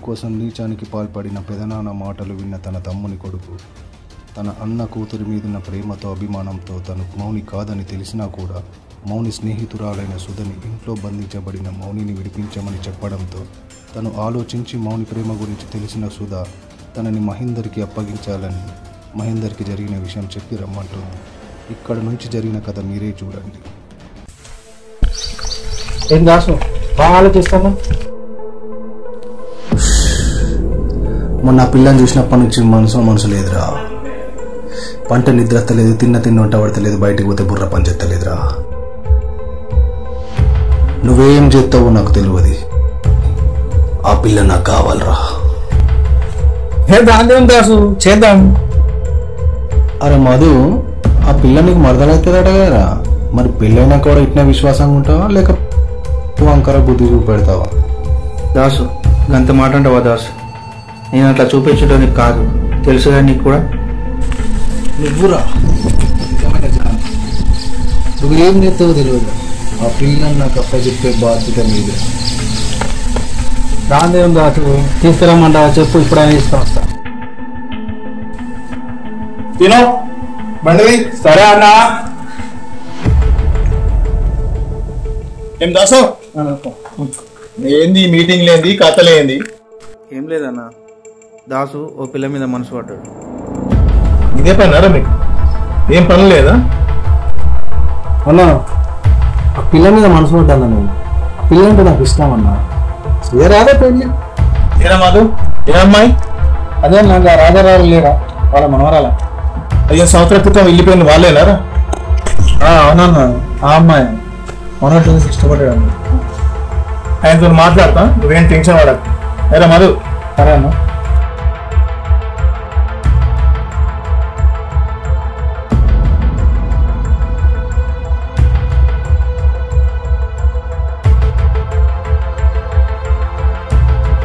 కోసం నీచానికి పాల్పడిన పెదనాన్న మాటలు విన్న తన తమ్ముని కొడుకు తన అన్న కూతురి మీదున్న ప్రేమతో అభిమానంతో తను మౌని కాదని తెలిసినా కూడా మౌని స్నేహితురాలైన సుధని ఇంట్లో బంధించబడిన మౌనిని విడిపించమని చెప్పడంతో తను ఆలోచించి మౌని ప్రేమ గురించి తెలిసిన సుధ తనని మహేందర్కి అప్పగించాలని మహేందర్కి జరిగిన విషయం చెప్పి రమ్మంటుంది. ఇక్కడ నుంచి జరిగిన కథ మీరే చూడండి. ఏం దాసు బాగా ఆలోచిస్తాను. మొన్న పిల్లని చూసినప్పటి నుంచి మనసు లేదురా. పంట నిద్రత్తలేదు, తిన్న వంట పడతలేదు, బయటికి పోతే బుర్ర పని చెత్తలేదురా. నువ్వేం చేస్తావో నాకు తెలియదు. ఆ పిల్ల నాకు కావాలరా. దాందేం దాసు చేద్దాం. అరే మధు, ఆ పిల్ల నీకు మరదలవుతుందట కదరా. మరి పెళ్ళైనా కూడా ఇట్లా విశ్వాసంగా ఉంటావా లేక వంకర బుద్ధి చూపెడతావా? దాసు గంత మాట అంటావా దాసు? నేను అట్లా చూపించడానికి కాదు, తెలుసుగా నీకు కూడా. నువ్వురా నువ్వేం చేస్తావో తెలియదు. ఆ పిల్లని నాకు అప్ప చెప్పే బాధ్యత మీద. దాందేం దాసు తీసుకురమ్మంటావా చెప్పు, ఇప్పుడైనా తీసుకొని వస్తా. తినో బండి. సరే అన్న. ఏం దాసు ఏంది మీటింగ్ లేంది, కథలేంది? ఏం లేదన్నా, దాసు ఓ పిల్ల మీద మనసు పడ్డాడు. ఇదే పన్నారా మీకు? ఏం పని లేదా? అన్నా ఆ పిల్ల మీద మనసు పడ్డాను నేను. ఆ పిల్ల అంటే నాకు ఇష్టం అన్నా. రాదే పెళ్ళి. ఏరా మాధు, ఏ అమ్మాయి? అదే నాకు రాజారావు లేరా, వాళ్ళ మనవరాల. 5 సంవత్సరాల క్రితం వెళ్ళిపోయింది వాళ్ళేనారా? అవునన్నా, ఆ అమ్మాయి మొన్నటి ఇష్టపడ్డాడు. ఆయనతో మాట్లాడతా, నువ్వేం టెన్షన్ పడకు. ఏరా మధు. సరే అన్న.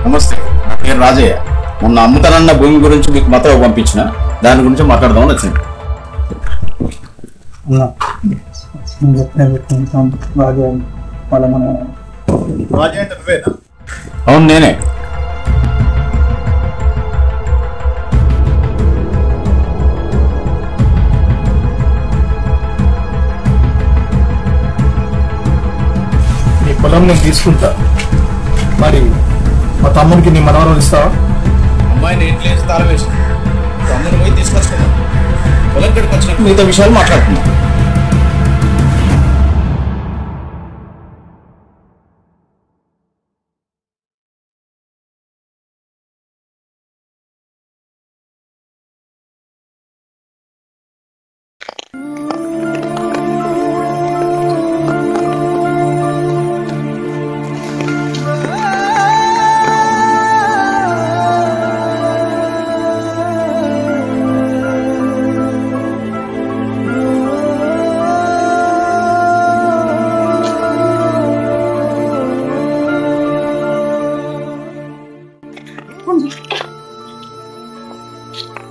నమస్తే, నా పేరు రాజయ్య. మొన్న అమ్ముతానన్న భూమి గురించి మీకు మాత్రం పంపించిన దాని గురించి మాట్లాడదామని వచ్చింది. అవును నేనే. నీ పొలం నేను తీసుకుంటా. మరి మా తమ్ముడికి నీ మనవరం ఇస్తావా? అమ్మాయిని ఇంట్లో వేసి తాళం వేసి తమ్ముని పోయి తీసుకొచ్చుకున్నాం. పొలం గడికి వచ్చినప్పుడు మిగతా విషయాలు మాట్లాడుతున్నాం.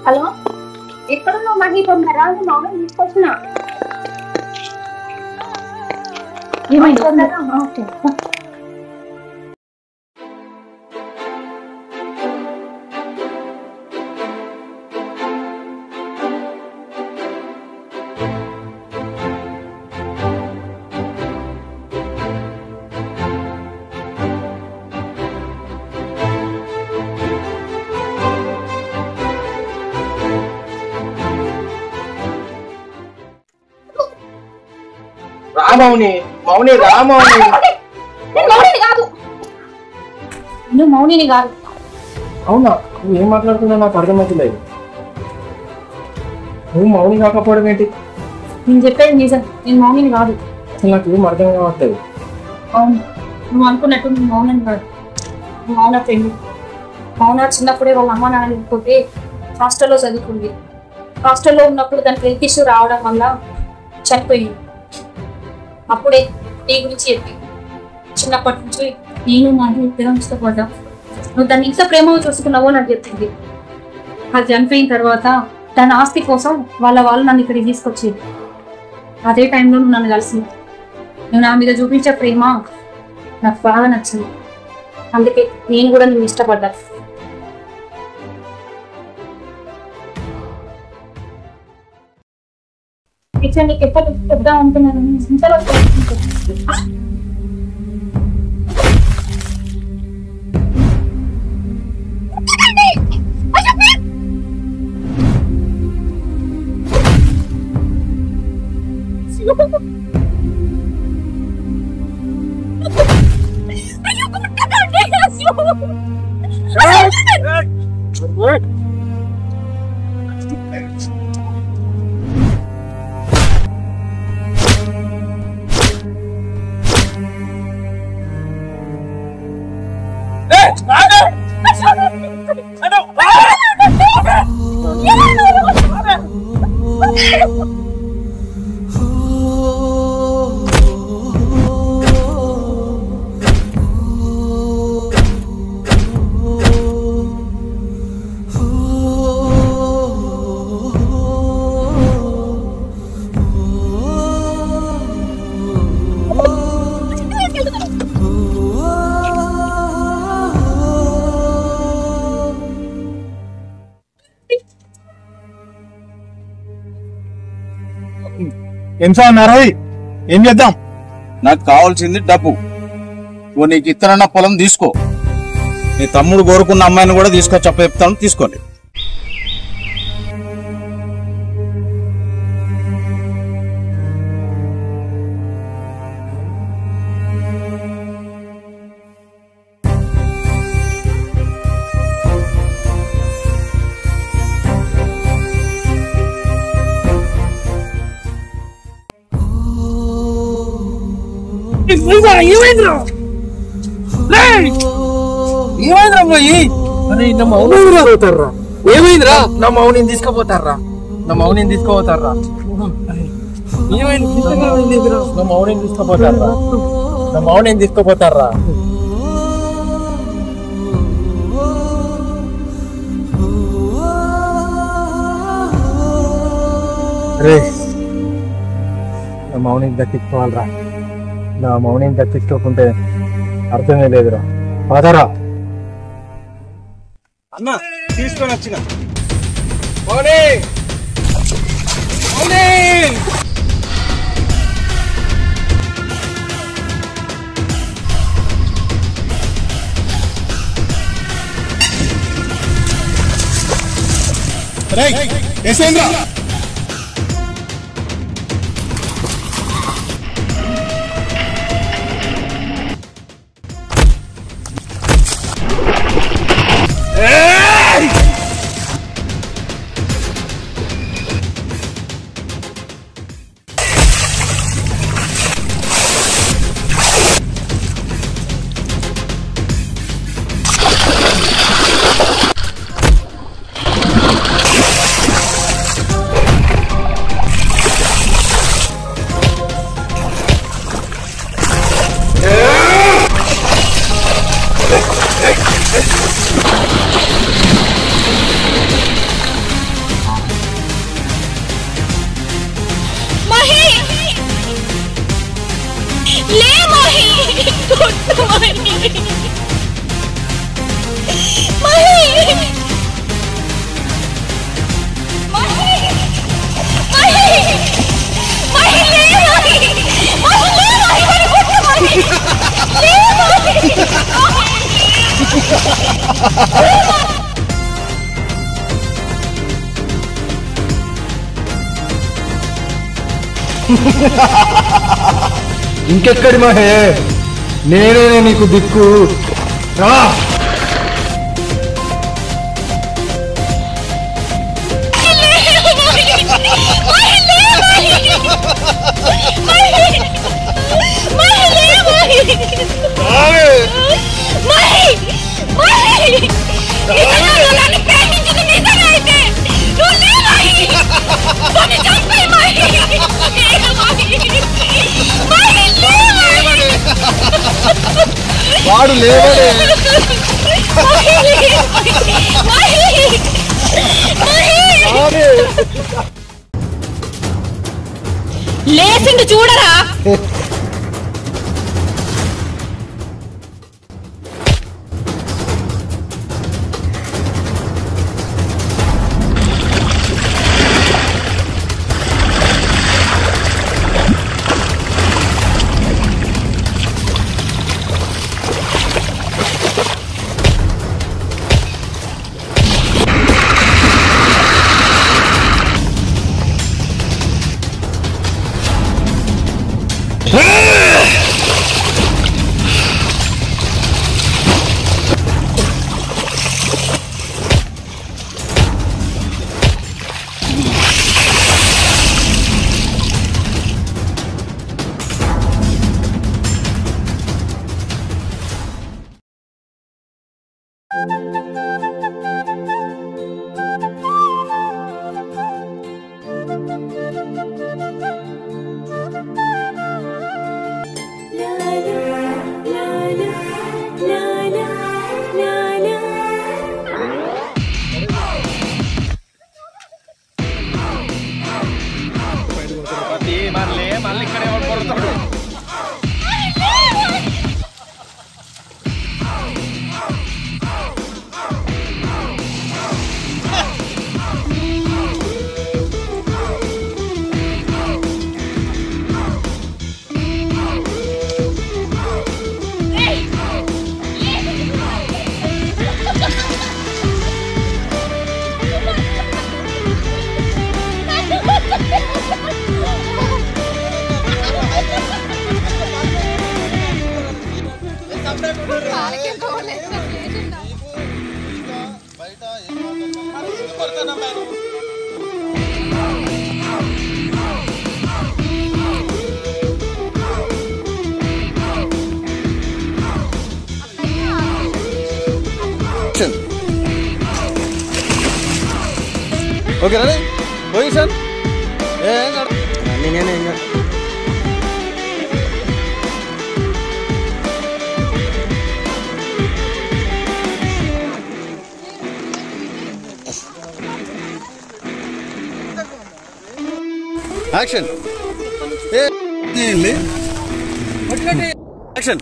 హలో, ఎక్కడున్నావు? మళ్ళీ తొందరరా, మౌనం తీసుకొచ్చిన. ఏమైంది? రామౌని మౌని రామౌని. నేను మౌనిని కాదు. నువ్వు మౌనిని కాదు. అవునా? నువ్వు ఏం మాట్లాడుతున్నావు నాకు అర్థమవుతలేదు. నువ్వు మౌని కాకపోవడం ఏంటి? నేను చెప్పేది నిజం, నేను మౌనిని కాదు. అసలు నాకు ఏం అర్థం కావట్లేదు. అవును, నువ్వు అనుకున్నట్టు నువ్వు మౌనని కాదు. నువ్వు మౌన ఫ్రెండ్. మౌన చిన్నప్పుడే వాళ్ళ అమ్మ నాన్న లేకపోతే హాస్టల్లో చదువుకుంది. హాస్టల్లో ఉన్నప్పుడు దానికి హెల్త్ ఇష్యూ రావడం వల్ల చనిపోయింది. అప్పుడే నీ గురించి చెప్పి చిన్నప్పటి నుంచి నేను నాకు ఇద్దరం ఇష్టపడ్డా. నువ్వు దాన్ని ఇంత ప్రేమగా చూసుకున్నావో నాకు చెప్పింది. అది చనిపోయిన తర్వాత దాని ఆస్తి కోసం వాళ్ళు నన్ను ఇక్కడికి తీసుకొచ్చేది. అదే టైంలో నువ్వు నన్ను కలిసింది. నువ్వు నా మీద చూపించే ప్రేమ నాకు బాగా నచ్చింది. అందుకే నేను కూడా నిన్ను ఇష్టపడ్డా. టీచర్ నీకు ఎప్పుడు చెప్దాం అనుకున్నాను, ఇంతలో ఏం సార్ ఏం చేద్దాం? నాకు కావాల్సింది డబ్బు. నువ్వు నీకు ఇతరన్న పొలం తీసుకో, నీ తమ్ముడు కోరుకున్న అమ్మాయిని కూడా తీసుకొచ్చి చెప్తాను, తీసుకోండి. ఏమైందిరా? నా మౌనిని తీసుకుపోతారా? నా మౌనిని తీసుకుపోతారా? నా మౌనిని తీసుకుపోతారా? నా మౌనిని తీసుకుపోతారా? రే నా మౌనిని దక్కించుకోవాలరా. నా మౌనిని దక్కించుకోకుంటే అర్థమే లేదురా. పాతారా అన్న తీసుకొని వచ్చిన ఇంకెక్కడి మహే, నేనే నీకు దిక్కు. రా వాడు లేవడే. లేచిండు చూడరా. ఓకే రే పొజిషన్ నేనే యాక్షన్ యాక్షన్